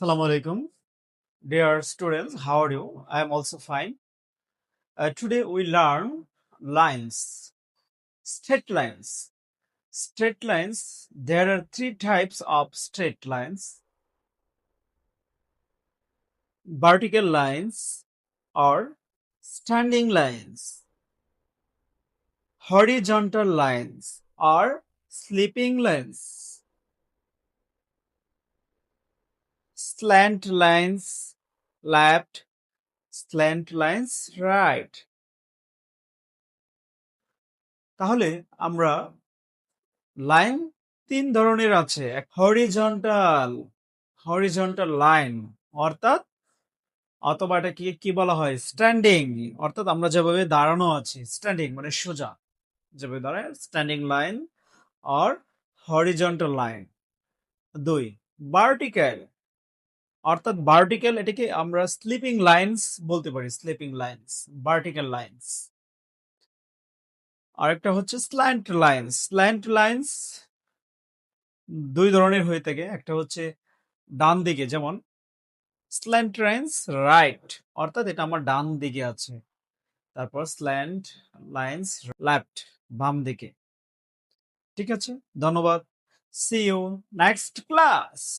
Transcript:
Assalamu alaikum. Dear students, how are you? I am also fine. Today we learn lines, straight lines. Straight lines, there are three types of straight lines: vertical lines or standing lines, horizontal lines or sleeping lines, slant lines left, slant lines right. তাহলে আমরা line তিন ধরনের আছে। Horizontal horizontal line অর্থাৎ অথবা এটাকে কি বলা হয়, স্ট্যান্ডিং, অর্থাৎ আমরা যেভাবে দাঁড়ানো আছি, স্ট্যান্ডিং মানে সোজা যেভাবে দাঁড়ায়, standing line or horizontal line. দুই, ভার্টিক্যাল, অর্থাৎ ভার্টিক্যাল এটাকে আমরা স্লিপিং লাইন্স বলতে পারি, স্লিপিং লাইন্স, ভার্টিক্যাল লাইন্স। আরেকটা হচ্ছে স্ল্যান্ট লাইন্স। স্ল্যান্ট লাইন্স দুই ধরনের হয়ে থাকে, একটা হচ্ছে ডান দিকে, যেমন স্ল্যান্ট লাইন্স রাইট, অর্থাৎ এটা আমার ডান দিকে আছে। তারপর স্ল্যান্ট লাইন্স লেফট, বাম দিকে। ঠিক আছে, ধন্যবাদ। See you next class.